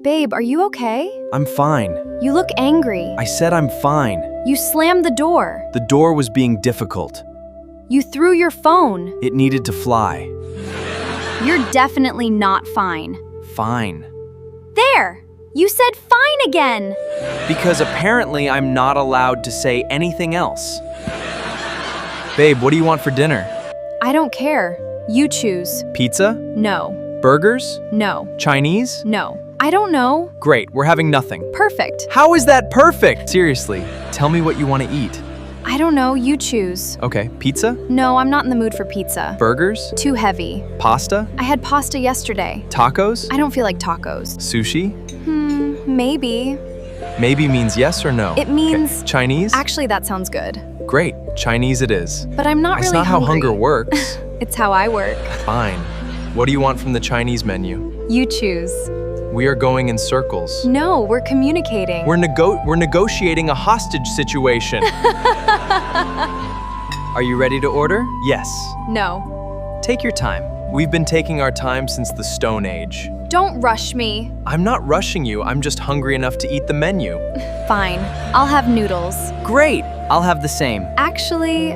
Babe, are you okay? I'm fine. You look angry. I said I'm fine. You slammed the door. The door was being difficult. You threw your phone. It needed to fly. You're definitely not fine. Fine. There! You said fine again! Because apparently I'm not allowed to say anything else. Babe, what do you want for dinner? I don't care. You choose. Pizza? No. Burgers? No. Chinese? No. I don't know. Great, we're having nothing. Perfect. How is that perfect? Seriously, tell me what you want to eat. I don't know. You choose. Okay, pizza? No, I'm not in the mood for pizza. Burgers? Too heavy. Pasta? I had pasta yesterday. Tacos? I don't feel like tacos. Sushi? Maybe. Maybe means yes or no. It means... Okay. Chinese? Actually, that sounds good. Great, Chinese it is. But I'm not That's really not how hungry. hunger works. It's how I work. Fine. What do you want from the Chinese menu? You choose. We are going in circles. No, we're communicating. We're negotiating a hostage situation. Are you ready to order? Yes. No. Take your time. We've been taking our time since the Stone Age. Don't rush me. I'm not rushing you, I'm just hungry enough to eat the menu. Fine. I'll have noodles. Great, I'll have the same. Actually,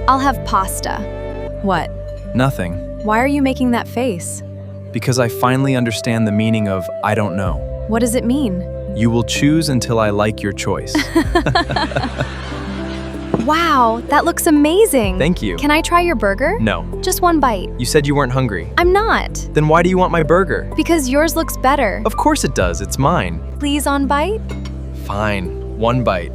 I'll have pasta. What? Nothing. Why are you making that face? Because I finally understand the meaning of I don't know. What does it mean? You will choose until I like your choice. Wow, that looks amazing. Thank you. Can I try your burger? No. Just one bite. You said you weren't hungry. I'm not. Then why do you want my burger? Because yours looks better. Of course it does, it's mine. Please on bite? Fine, one bite.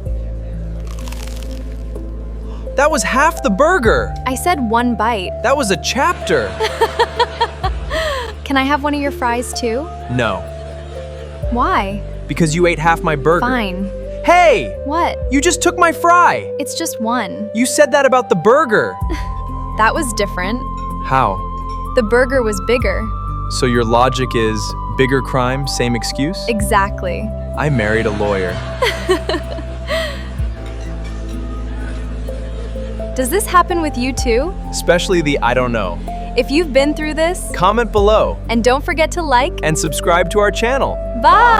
That was half the burger! I said one bite. That was a chapter! Can I have one of your fries too? No, Why? because you ate half my burger. Fine. Hey! What? You just took my fry! It's just one. You said that about the burger! That was different. How? The burger was bigger. So your logic is bigger crime, same excuse? Exactly. I married a lawyer. Does this happen with you too? Especially the I don't know. If you've been through this, Comment below and don't forget to like and subscribe to our channel. Bye!